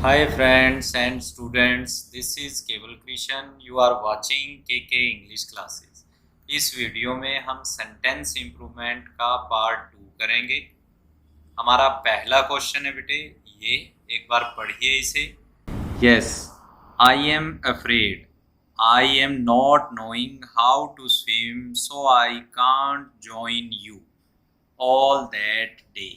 Hi friends and students, this is Keval Krishan. You are watching KK English classes. इस video में हम sentence improvement का part 2 करेंगे। हमारा पहला क्वेश्चन है बेटे, ये एक बार पढ़िए इसे। Yes, I am afraid. I am not knowing how to swim, so I can't join you all that day.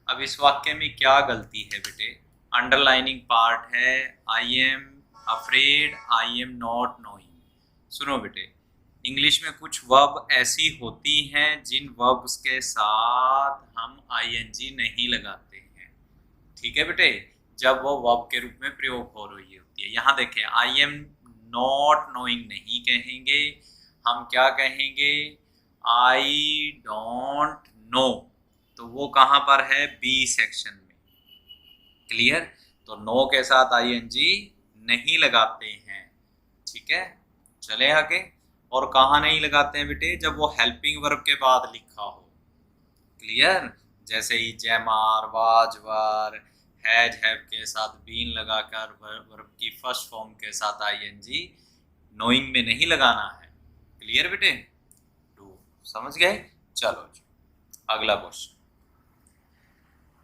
अब इस वाक्य में क्या गलती है बेटे? अंडरलाइनिंग पार्ट है I am afraid, I am not knowing. सुनो बेटे, इंग्लिश में कुछ वर्ब ऐसी होती हैं जिन वर्ब्स के साथ हम आईएनजी नहीं लगाते हैं। ठीक है बेटे, जब वो वर्ब के रूप में प्रयोग हो रही होती है। यहाँ देखें, आई एम नॉट नोइंग नहीं कहेंगे, हम क्या कहेंगे? I don't know. तो वो कहाँ पर है? बी सेक्शन में। क्लियर? तो नो के साथ आईएनजी नहीं लगाते हैं। ठीक है, चले आगे। और कहाँ नहीं लगाते हैं बेटे? जब वो हेल्पिंग वर्ब के बाद लिखा हो। क्लियर? जैसे ही जैमार, वाजवार, हैज, हैव के साथ बीन लगाकर वर्ब की फर्स्ट फॉर्म के साथ आईएनजी नोइंग में नहीं लगाना है। क्लियर बेटे? टू समझ गए? चलो जी, अगला question.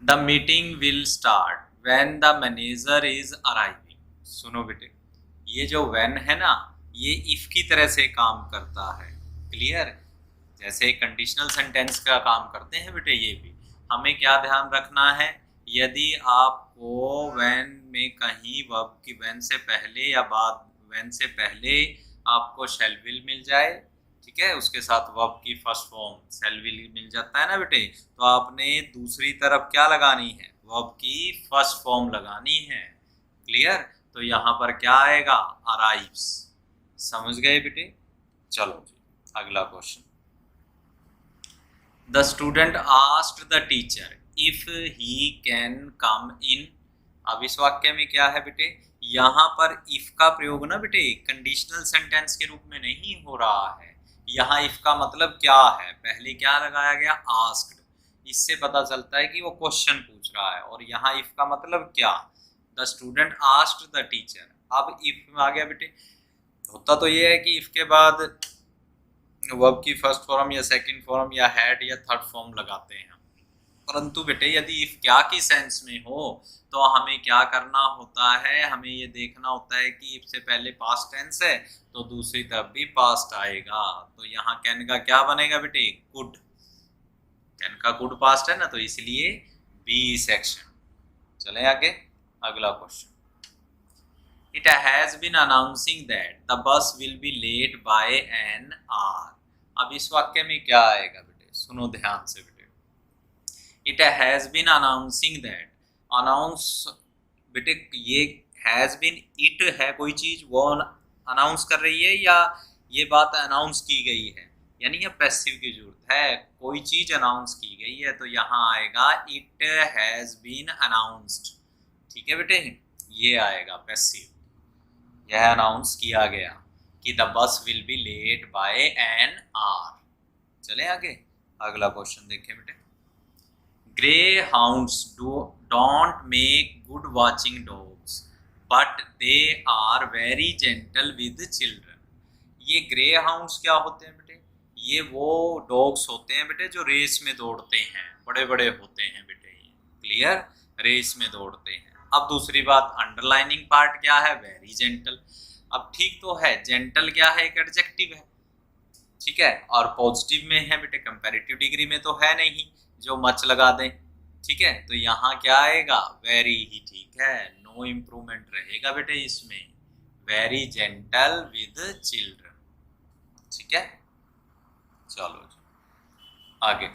The meeting will start when the manager is arriving. सुनो बेटे, ये जो व्हेन है ना, ये इफ की तरह से काम करता है। क्लियर? जैसे कंडीशनल सेंटेंस का काम करते हैं बेटे, ये भी हमें क्या ध्यान रखना है? यदि आपको व्हेन में कहीं वर्ब की व्हेन से पहले या बाद व्हेन से पहले आपको शैल विल मिल जाए, ठीक है, उसके साथ वर्ब की फर्स्ट फॉर्म शैल विल मिल जाता है ना बेटे, तो आपने दूसरी तरफ क्या लगानी है? वर्ब की फर्स्ट फॉर्म लगानी है। क्लियर? तो यहाँ पर क्या आएगा? अराइव्स। समझ गए बेटे? चलो जी, अगला question. The student asked the teacher if he can come in. अब इस वाक्य में क्या है बेटे? यहाँ पर इफ का प्रयोग ना बेटे कंडीशनल सेंटेंस के रूप में नहीं हो रहा है। यहाँ इफ का मतलब क्या है? पहले क्या लगाया गया? आस्क्ड। इससे पता चलता है कि वो क्वेश्चन पूछ रहा है। और यहाँ इफ का मतलब क्या? The student asked the teacher. अब इफ आ गया बेटे, होता तो ये है कि इफ के बाद वर्ब की फर्स्ट फॉर्म या सेकंड फॉर्म या हैड या थर्ड फॉर्म लगाते हैं। परंतु बेटे यदि इफ क्या की सेंस में हो तो हमें क्या करना होता है? हमें ये देखना होता है कि इफ से पहले पास्ट टेंस है तो दूसरी तरफ भी पास्ट आएगा। तो यहाँ कैन का क्या बनेगा बेटे? कुड। कैन का कुड पास्ट है ना, तो इसलिए बी सेक्शन। चले आगे, अगला question. It has been announcing that the bus will be late by an hour. अब इस वाक्य में क्या आएगा बेटे? सुनो ध्यान से बेटे। It has been announcing that, announce बेटे, ये has been, it है कोई चीज, वो अनाउंस कर रही है या ये बात अनाउंस की गई है? यानी ये पैसिव की जरूरत है। कोई चीज अनाउंस की गई है तो यहाँ आएगा it has been announced। ठीक है बेटे, ये आएगा पैसिव। यह अनाउंस किया गया कि the bus will be late by an hour. चले आगे, अगला क्वेश्चन देखें बेटे। Greyhounds don't make good watching dogs but they are very gentle with children. ये ग्रे हाउंड्स क्या होते हैं बेटे? ये वो डॉग्स होते हैं बेटे जो रेस में दौड़ते हैं, बड़े बड़े होते हैं बेटे ये। क्लियर? रेस में दौड़ते हैं। अब दूसरी बात, अंडरलाइनिंग पार्ट क्या है? Very gentle. अब ठीक तो है, जेंटल क्या है? एक एडजेक्टिव है। ठीक है, और पॉजिटिव में है बेटे, कंपैरेटिव डिग्री में तो है नहीं जो मच लगा दें। ठीक है, तो यहाँ क्या आएगा? वेरी ही ठीक है, नो इम्प्रूवमेंट रहेगा बेटे इसमें। Very gentle with children. ठीक है, चलो आगे।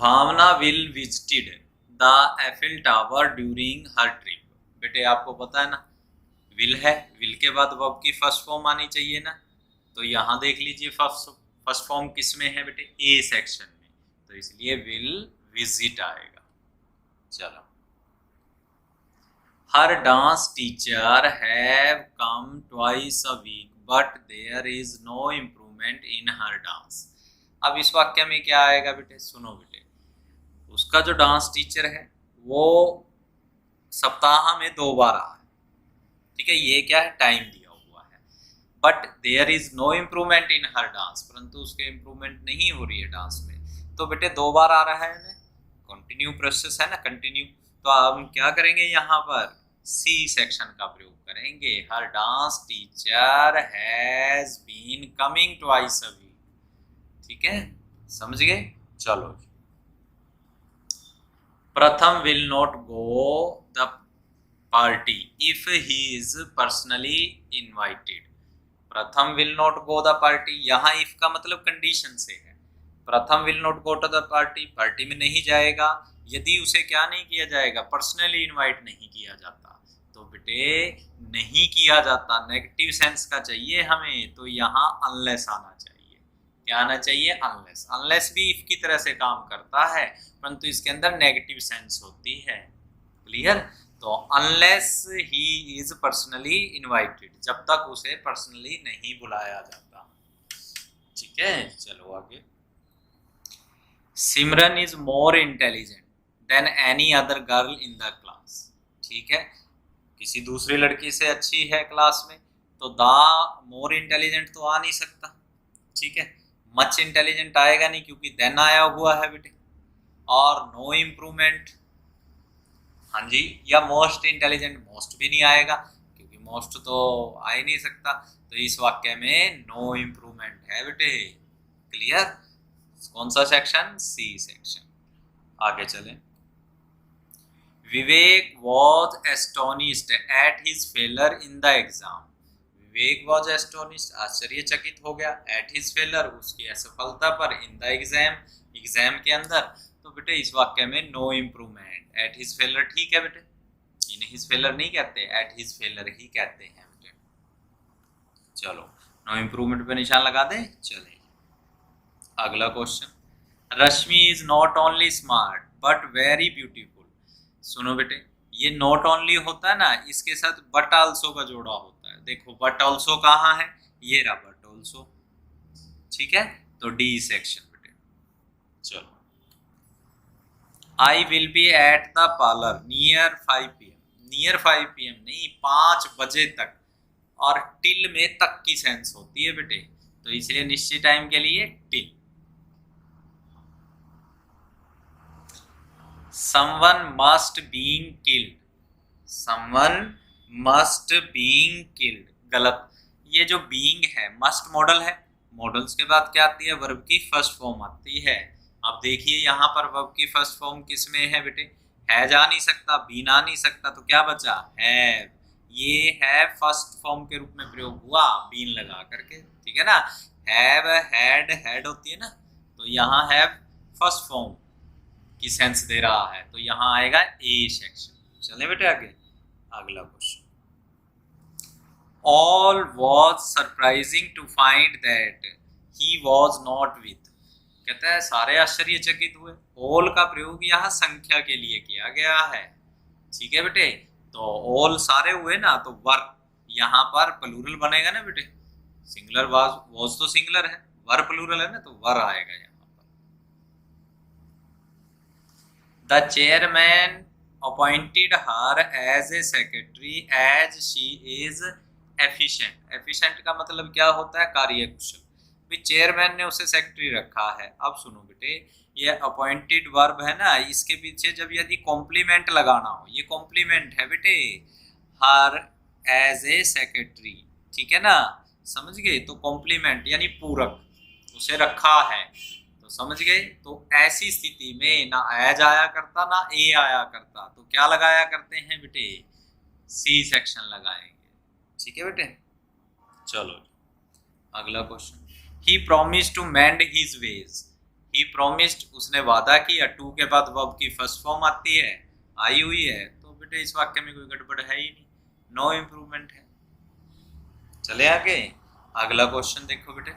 Bhavna will visited the Eiffel tower during her trip. बेटे आपको पता है ना, विल है, विल के बाद वर्ब की फर्स्ट फॉर्म आनी चाहिए ना, तो यहाँ देख लीजिए फर्स्ट फॉर्म किस में है बेटे? ए सेक्शन में, तो इसलिए विल विजिट आएगा। चलो, her dance teacher have come twice a week but there is no improvement in her dance. अब इस वाक्य में क्या आएगा बेटे? सुनो बेटे, उसका जो डांस टीचर है वो सप्ताह में 2 बार आ है, ठीक है, ये क्या है, टाइम दिया हुआ है। But there is no improvement in her dance, परंतु उसके इम्प्रूवमेंट नहीं हो रही है डांस में, तो बेटे 2 बार आ रहा है ना, कंटिन्यू प्रोसेस है ना, कंटिन्यू। तो हम क्या करेंगे, यहाँ पर सी सेक्शन का प्रयोग करेंगे। Her dance teacher has been coming twice a week, ठीक है, समझ गए। चलो, Pratham will not go the party if he is personally invited. Pratham will not go the party, यहाँ इफ का मतलब कंडीशन से है। Pratham will not go to the party, party में नहीं जाएगा यदि उसे क्या नहीं किया जाएगा, पर्सनली इनवाइट नहीं किया जाता। तो बेटे नहीं किया जाता नेगेटिव सेंस का चाहिए हमें, तो यहाँ अनलेस आना चाहिए। क्या आना चाहिए, अनलेस। अनलेस भी इफ की तरह से काम करता है, परंतु इसके अंदर नेगेटिव सेंस होती है। क्लियर। तो unless he is personally invited, जब तक उसे पर्सनली नहीं बुलाया जाता, ठीक है। चलो आगे। Simran is more intelligent than any other girl in the class, ठीक है, किसी दूसरी लड़की से अच्छी है क्लास में, तो द मोर इंटेलिजेंट तो आ नहीं सकता, ठीक है। मच इंटेलिजेंट आएगा नहीं क्योंकि देन आया हुआ है बेटे। और नो इम्प्रूवमेंट, हाँ जी, या मोस्ट इंटेलिजेंट, मोस्ट भी नहीं आएगा क्योंकि मोस्ट तो आ ही नहीं सकता। तो इस वाक्य में नो इम्प्रूवमेंट है बेटे। क्लियर। कौन सा सेक्शन, सी सेक्शन। आगे चलें। Vivek was astonished at his failure in the exam. Vivek was astonished, आश्चर्यचकित हो गया, एट हिज फेलर, उसकी असफलता पर, इन द एग्जाम, एग्जाम के अंदर। तो बेटे इस वाक्य में no improvement, at his failure ठीक है बेटे, इन हिज फेलर नहीं कहते, एट हिज फेलर ही कहते हैं बेटे। चलो नो इम्प्रूवमेंट पे निशान लगा दें। चले अगला question. Rashmi is not only smart but very beautiful. सुनो बेटे, ये नॉट ओनली होता है ना, इसके साथ बट आल्सो का जोड़ा होता है। देखो बट आल्सो कहाँ है, ये रहा बट आल्सो, ठीक है। तो डी सेक्शन बेटे। चलो। I will be at the parlour near 5 PM, near 5 PM नहीं, 5 बजे तक, और टिल में तक की सेंस होती है बेटे, तो इसलिए निश्चित टाइम के लिए till. someone must being killed, someone must being killed, गलत। ये जो being है मस्ट मॉडल है, मॉडल्स के बाद क्या आती है, वर्ब की फर्स्ट फॉर्म आती है। अब देखिए यहाँ पर वर्ब की फर्स्ट फॉर्म किस में है बेटे, हैज आ नहीं सकता, बीन आ नहीं सकता, तो क्या बचा, हैव। ये है फर्स्ट फॉर्म के रूप में प्रयोग हुआ बीन लगा करके, ठीक है ना। हैव, हैड, हैड होती है ना, तो यहाँ हैव फर्स्ट फॉर्म की सेंस दे रहा है, तो यहाँ आएगा ए सेक्शन। चले बेटे आगे। अगला question. All was surprising to find that he was not with. कहता है सारे आश्चर्यचकित हुए। ऑल का प्रयोग यहाँ संख्या के लिए किया गया है, ठीक है बेटे। तो ऑल सारे हुए ना, तो वर यहाँ पर प्लूरल बनेगा ना बेटे, सिंगुलर वॉज तो सिंगुलर है, वर प्लूरल है ना, तो वर आएगा यहाँ। The chairman appointed her as a secretary as she is efficient. Efficient का मतलब क्या होता है, कार्यकुशल। भी चेयरमैन ने उसे सेक्रेटरी रखा है। अब सुनो बेटे, ये अपॉइंटेड वर्ब है ना, इसके पीछे जब यदि कॉम्प्लीमेंट लगाना हो, ये कॉम्प्लीमेंट है बेटे, हर एज ए सेक्रेटरी, ठीक है ना, समझ गए। तो कॉम्प्लीमेंट यानी पूरक, उसे रखा है, तो समझ गए। तो ऐसी स्थिति में ना एज आया करता ना ए आया करता, तो क्या लगाया करते हैं बेटे, सी सेक्शन लगाएंगे, ठीक है बेटे। चलो अगला question. He promised to mend his ways. He promised, उसने वादा किया, टू के बाद वर्ब की फर्स्ट फॉर्म आती है, आई हुई है, तो बेटे इस वाक्य में कोई गड़बड़ है ही नहीं, नो इम्प्रूवमेंट है। चले आगे। अगला क्वेश्चन देखो बेटे।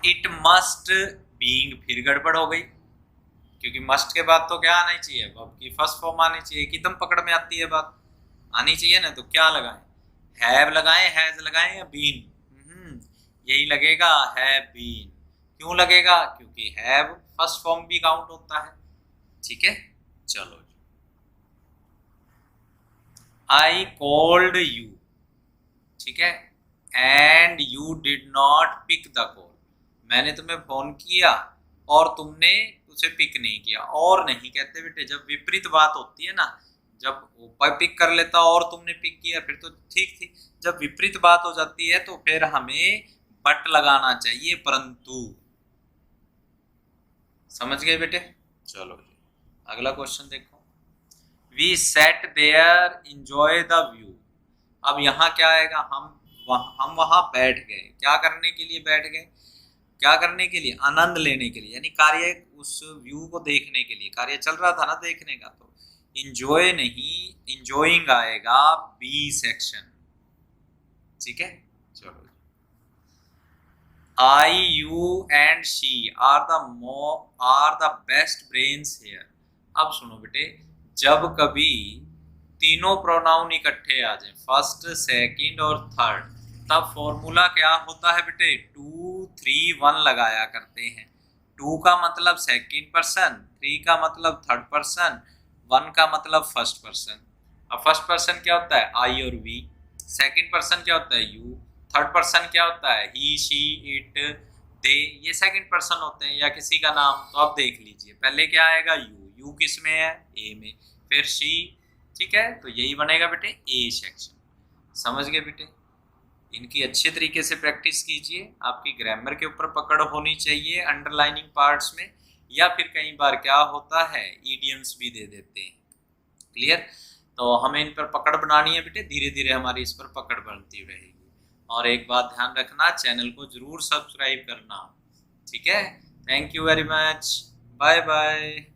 इट मस्ट बीइंग, फिर गड़बड़ हो गई, क्योंकि मस्ट के बाद तो क्या आना चाहिए, वर्ब की फर्स्ट फॉर्म आनी चाहिए, एकदम पकड़ में आती है बात, आनी चाहिए ना। तो क्या लगाएं, हैव लगाएं, हैज लगाएं या बीन, यही लगेगा, हैव बीन। क्यों लगेगा, क्योंकि हैव फर्स्ट फॉर्म भी काउंट होता है, ठीक है। चलो आई कॉल्ड यू, ठीक है, and you did not pick the call, मैंने तुम्हें फोन किया और तुमने उसे पिक नहीं किया। और नहीं कहते बेटे, जब विपरीत बात होती है ना, जब वो पिक कर लेता और तुमने पिक किया फिर तो ठीक थी, जब विपरीत बात हो जाती है तो फिर हमें बट लगाना चाहिए, परंतु। समझ गए बेटे? चलो जी अगला क्वेश्चन देखो। We sat there enjoy the view. अब यहाँ क्या आएगा, हम वहां बैठ गए, क्या करने के लिए बैठ गए, क्या करने के लिए, आनंद लेने के लिए, यानी कार्य, उस व्यू को देखने के लिए, कार्य चल रहा था ना देखने का, तो इंजॉय नहीं इंजॉइंग आएगा, बी सेक्शन, ठीक है। चलो, I you and she are the best brains here. अब सुनो बेटे, जब कभी तीनों प्रोनाउन इकट्ठे आ जाए, फर्स्ट सेकंड और थर्ड, तब फॉर्मूला क्या होता है बेटे, 2 3 1 लगाया करते हैं। 2 का मतलब सेकंड पर्सन, 3 का मतलब थर्ड पर्सन, 1 का मतलब फर्स्ट पर्सन। अब फर्स्ट पर्सन क्या होता है, आई और वी, सेकंड पर्सन क्या होता है, यू, थर्ड पर्सन क्या होता है, ही शी इट दे, ये सेकंड पर्सन होते हैं या किसी का नाम। तो अब देख लीजिए, पहले क्या आएगा, यू, यू किस में है, ए में, फिर शी, ठीक है, तो यही बनेगा बेटे ए सेक्शन। समझ गए बेटे? इनकी अच्छे तरीके से प्रैक्टिस कीजिए, आपकी ग्रामर के ऊपर पकड़ होनी चाहिए अंडरलाइनिंग पार्ट्स में, या फिर कई बार क्या होता है ईडियम्स भी दे देते हैं। क्लियर? तो हमें इन पर पकड़ बनानी है बेटे, धीरे धीरे हमारी इस पर पकड़ बनती रहेगी। और एक बात ध्यान रखना, चैनल को जरूर सब्सक्राइब करना, ठीक है। Thank you very much, bye bye.